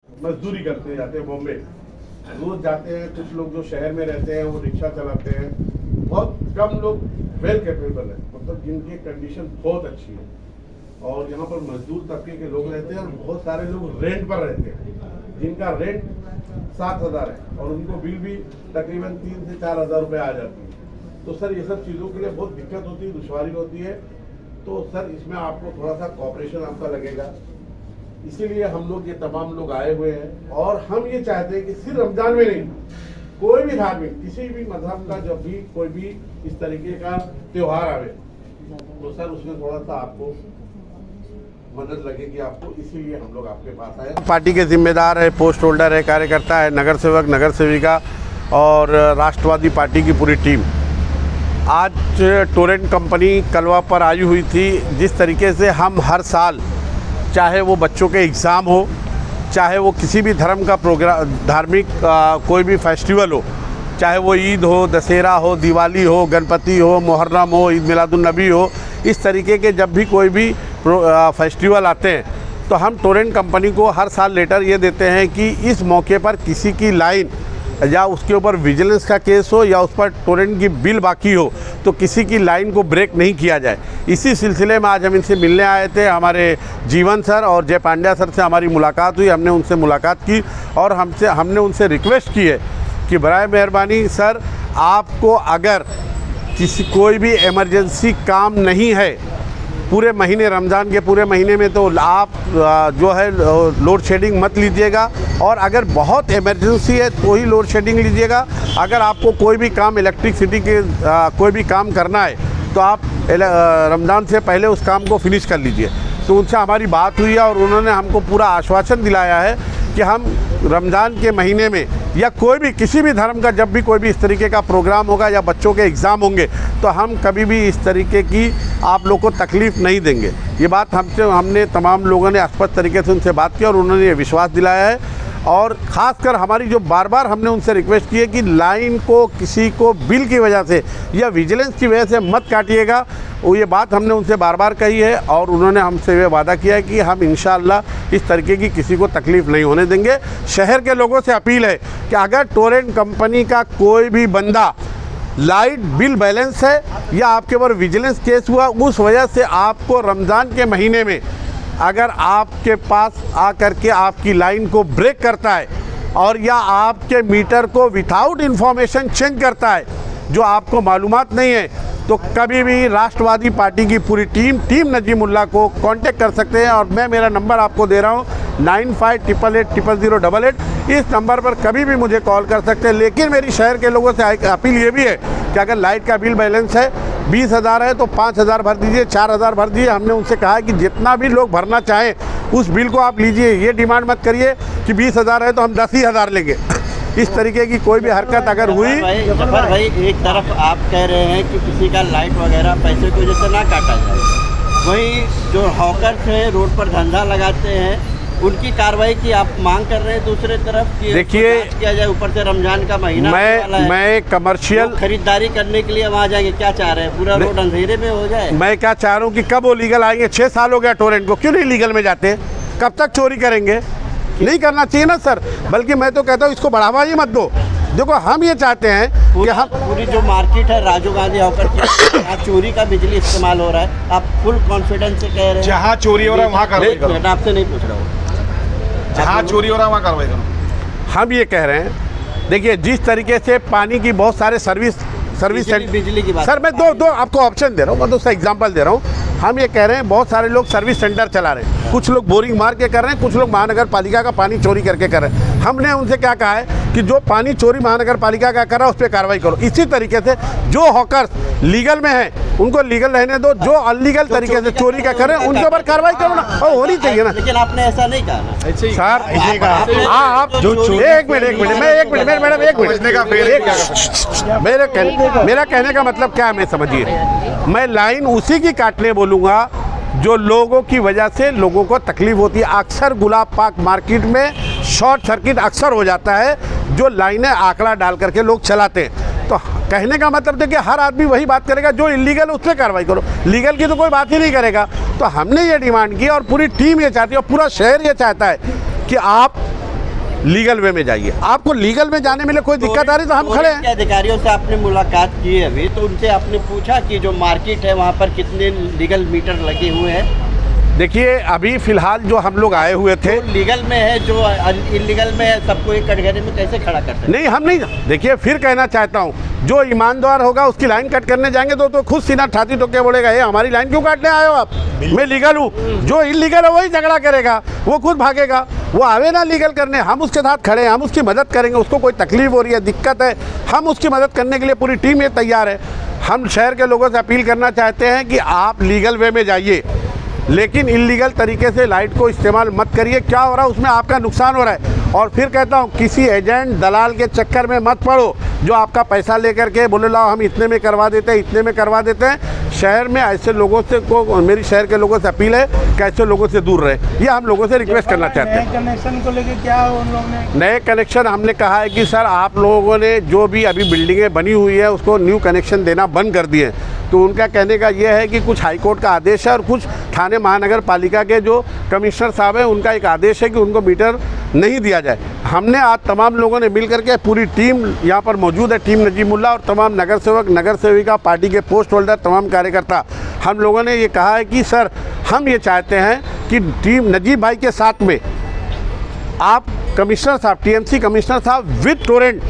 मजदूरी करते जाते हैं बॉम्बे, रोज जाते हैं। कुछ लोग जो शहर में रहते हैं वो रिक्शा चलाते हैं। बहुत कम लोग वेल कैपेबल है, मतलब जिनकी कंडीशन बहुत अच्छी है। और यहाँ पर मजदूर तबके के लोग रहते हैं और बहुत सारे लोग रेंट पर रहते हैं जिनका रेंट 7,000 है और उनको बिल भी तकरीबन 3 से 4,000 रुपये आ जाती है। तो सर ये सब चीज़ों के लिए बहुत दिक्कत होती है, दुश्वारी होती है। तो सर इसमें आपको थोड़ा सा कॉपरेशन आपका लगेगा, इसीलिए हम लोग ये तमाम लोग आए हुए हैं। और हम ये चाहते हैं कि सिर्फ रमजान में नहीं, कोई भी धार्मिक किसी भी मजहब का जब भी कोई भी इस तरीके का त्योहार आवे तो सर उसमें थोड़ा सा आपको मदद लगेगी आपको, इसीलिए हम लोग आपके पास आए। पार्टी के जिम्मेदार है, पोस्ट होल्डर है, कार्यकर्ता है, नगर सेवक, नगर सेविका और राष्ट्रवादी पार्टी की पूरी टीम आज टोरेंट कंपनी कलवा पर आई हुई थी। जिस तरीके से हम हर साल, चाहे वो बच्चों के एग्ज़ाम हो, चाहे वो किसी भी धर्म का प्रोग्राम, धार्मिक कोई भी फेस्टिवल हो, चाहे वो ईद हो, दशहरा हो, दिवाली हो, गणपति हो, मुहर्रम हो, ईद मिलादुन्नबी हो, इस तरीके के जब भी कोई भी फेस्टिवल आते हैं तो हम टोरेंट कंपनी को हर साल लेटर ये देते हैं कि इस मौके पर किसी की लाइन या उसके ऊपर विजिलेंस का केस हो या उस पर टोरेंट की बिल बाकी हो तो किसी की लाइन को ब्रेक नहीं किया जाए। इसी सिलसिले में आज हम इनसे मिलने आए थे। हमारे जीवन सर और जय पांड्या सर से हमारी मुलाकात हुई, हमने उनसे मुलाकात की और हमने उनसे रिक्वेस्ट की है कि बराए मेहरबानी सर, आपको अगर कोई भी इमरजेंसी काम नहीं है पूरे महीने, रमज़ान के पूरे महीने में, तो आप जो है लोड शेडिंग मत लीजिएगा। और अगर बहुत इमरजेंसी है तो ही लोड शेडिंग लीजिएगा। अगर आपको कोई भी काम इलेक्ट्रिसिटी के कोई भी काम करना है तो आप रमज़ान से पहले उस काम को फिनिश कर लीजिए। तो उनसे हमारी बात हुई है और उन्होंने हमको पूरा आश्वासन दिलाया है कि हम रमज़ान के महीने में या कोई भी किसी भी धर्म का जब भी कोई भी इस तरीके का प्रोग्राम होगा या बच्चों के एग्ज़ाम होंगे तो हम कभी भी इस तरीके की आप लोग को तकलीफ़ नहीं देंगे। ये बात हमने तमाम लोगों ने स्पष्ट तरीके से उनसे बात की और उन्होंने ये विश्वास दिलाया है। और ख़ासकर हमारी जो बार बार हमने उनसे रिक्वेस्ट की है कि लाइन को किसी को बिल की वजह से या विजिलेंस की वजह से मत काटिएगा, वो ये बात हमने उनसे बार बार कही है और उन्होंने हमसे ये वादा किया है कि हम इंशाअल्लाह इस तरीके की किसी को तकलीफ़ नहीं होने देंगे। शहर के लोगों से अपील है कि अगर टोरेंट कंपनी का कोई भी बंदा लाइट बिल बैलेंस है या आपके ऊपर विजिलेंस केस हुआ, उस वजह से आपको रमज़ान के महीने में अगर आपके पास आकर के आपकी लाइन को ब्रेक करता है और या आपके मीटर को विदाउट इन्फॉर्मेशन चेंज करता है जो आपको मालूमात नहीं है, तो कभी भी राष्ट्रवादी पार्टी की पूरी टीम नजीमुल्लाह को कांटेक्ट कर सकते हैं। और मैं मेरा नंबर आपको दे रहा हूँ 9588000088। इस नंबर पर कभी भी मुझे कॉल कर सकते हैं। लेकिन मेरी शहर के लोगों से अपील ये भी है कि अगर लाइट का बिल बैलेंस है 20,000 है तो 5,000 भर दीजिए, 4,000 भर दीजिए। हमने उनसे कहा कि जितना भी लोग भरना चाहें उस बिल को आप लीजिए, ये डिमांड मत करिए कि 20,000 है तो हम 10,000 लेंगे। इस तरीके की कोई भी हरकत अगर हुई। जफर भाई, एक तरफ आप कह रहे हैं कि किसी का लाइट वगैरह पैसे की वजह से ना काटा जाए, वहीं जो हॉकर्स हैं रोड पर धंधा लगाते हैं उनकी कार्रवाई की आप मांग कर रहे हैं। दूसरे तरफ कि देखिए किया जाए, ऊपर से रमजान का महीना मैं कमर्शियल खरीदारी करने के लिए वहाँ जाएंगे, क्या चाह रहे हैं? पूरा रोड अंधेरे में हो जाए। मैं क्या चाह रहा हूँ कि कब वो लीगल आएंगे? 6 साल हो गया टोरेंट को, क्यों नहीं लीगल में जाते? कब तक चोरी करेंगे? नहीं करना चाहिए ना सर। बल्कि मैं तो कहता हूँ इसको बढ़ावा ही मत दो। देखो हम ये चाहते हैं कि हम पूरी जो मार्केट है राजीव गांधी हॉकर की, यहाँ चोरी का बिजली इस्तेमाल हो रहा है। आप फुल कॉन्फिडेंस से कह रहे हैं जहाँ चोरी हो रहा है वहाँ कार्रवाई करो। मैं आपसे नहीं पूछ रहा हूँ, जहाँ चोरी हो रहा है वहाँ कार्रवाई करो। हम ये कह रहे हैं, देखिए जिस तरीके से पानी की बहुत सारे सर्विस बिजली की बात सर, मैं दो आपको ऑप्शन दे रहा हूँ, मैं दोस्तों एग्जांपल दे रहा हूँ। हम ये कह रहे हैं बहुत सारे लोग सर्विस सेंटर चला रहे हैं, कुछ लोग बोरिंग मार के कर रहे हैं, कुछ लोग महानगर पालिका का पानी चोरी करके कर रहे हैं। हमने उनसे क्या कहा है कि जो पानी चोरी महानगर पालिका का कर रहा है उस पर कार्रवाई करो। इसी तरीके से जो हॉकर्स लीगल में हैं उनको लीगल रहने दो, जो अनलीगल तरीके से चोरी का करें उनके ऊपर कार्रवाई करो ना, और होनी चाहिए ना। लेकिन आपने ऐसा नहीं कहा ना सर, ऐसे कहा। हाँ, आप एक मिनट मेरा कहने का मतलब क्या है मैं समझिए। मैं लाइन उसी की काटने बोलूँगा जो लोगों की वजह से लोगों को तकलीफ होती है। अक्सर गुलाब पार्क मार्केट में शॉर्ट सर्किट अक्सर हो जाता है, जो लाइनें आंकड़ा डाल करके लोग चलाते हैं। तो कहने का मतलब देखिए हर आदमी वही बात करेगा, जो इलीगल है उस पर कार्रवाई करो, लीगल की तो कोई बात ही नहीं करेगा। तो हमने ये डिमांड की और पूरी टीम ये चाहती है और पूरा शहर ये चाहता है कि आप लीगल वे में जाइए। आपको लीगल में जाने में कोई दिक्कत आ रही तो हम खड़े हैं। के अधिकारियों से आपने मुलाकात की है अभी, तो उनसे आपने पूछा कि जो मार्केट है वहाँ पर कितने लीगल मीटर लगे हुए हैं? देखिए अभी फ़िलहाल जो हम लोग आए हुए थे, जो लीगल में है, जो इलीगल में है, सबको एक कटघरे में कैसे खड़ा कर सकते? नहीं हम नहीं, देखिए फिर कहना चाहता हूँ, जो ईमानदार होगा उसकी लाइन कट करने जाएंगे तो खुद सीना ठाती ठोक के बोलेगा ये हमारी लाइन क्यों काटने आए हो आप, मैं लीगल हूँ। जो इलीगल है वही झगड़ा करेगा, वो खुद भागेगा, वो आवे ना लीगल करने, हम उसके साथ खड़े हैं, हम उसकी मदद करेंगे। उसको कोई तकलीफ हो रही है, दिक्कत है, हम उसकी मदद करने के लिए पूरी टीम ये तैयार है। हम शहर के लोगों से अपील करना चाहते हैं कि आप लीगल वे में जाइए, लेकिन इलीगल तरीके से लाइट को इस्तेमाल मत करिए। क्या हो रहा है उसमें आपका नुकसान हो रहा है। और फिर कहता हूँ किसी एजेंट दलाल के चक्कर में मत पड़ो जो आपका पैसा लेकर के बोले लाओ हम इतने में करवा देते हैं, इतने में करवा देते हैं। शहर में ऐसे लोगों से को मेरी शहर के लोगों से अपील है कि ऐसे लोगों से दूर रहे, ये हम लोगों से रिक्वेस्ट करना चाहते हैं। नए कनेक्शन को लेकर क्या उन लोगों ने? नए कनेक्शन हमने कहा है कि सर आप लोगों ने जो भी अभी बिल्डिंगें बनी हुई है उसको न्यू कनेक्शन देना बंद कर दिए। तो उनका कहने का ये है कि कुछ हाईकोर्ट का आदेश है और कुछ थाने महानगर पालिका के जो कमिश्नर साहब हैं उनका एक आदेश है कि उनको मीटर नहीं दिया जाए। हमने आज तमाम लोगों ने मिल करके, पूरी टीम यहाँ पर मौजूद है, टीम नजीमुल्लाह और तमाम नगर सेवक, नगर सेविका, पार्टी के पोस्ट होल्डर, तमाम कार्यकर्ता, हम लोगों ने ये कहा है कि सर हम ये चाहते हैं कि टीम नजीब भाई के साथ में आप कमिश्नर साहब, टीएमसी कमिश्नर साहब विद टोरेंट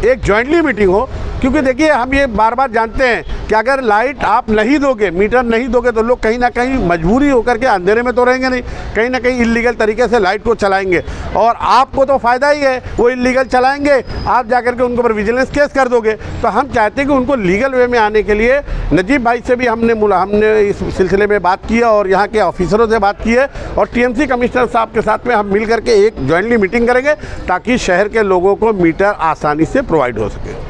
एक जॉइंटली मीटिंग हो। क्योंकि देखिए हम ये बार बार जानते हैं कि अगर लाइट आप नहीं दोगे, मीटर नहीं दोगे, तो लोग कहीं ना कहीं मजबूरी होकर के अंधेरे में तो रहेंगे नहीं, कहीं ना कहीं इलीगल तरीके से लाइट को चलाएंगे और आपको तो फ़ायदा ही है। वो इलीगल चलाएंगे, आप जाकर के उनको पर विजिलेंस केस कर दोगे। तो हम चाहते हैं कि उनको लीगल वे में आने के लिए नजीब भाई से भी हमने इस सिलसिले में बात की है और यहाँ के ऑफिसरों से बात की है और टीएमसी कमिश्नर साहब के साथ में हम मिल करके एक जॉइंटली मीटिंग करेंगे ताकि शहर के लोगों को मीटर आसानी से प्रोवाइड हो सके।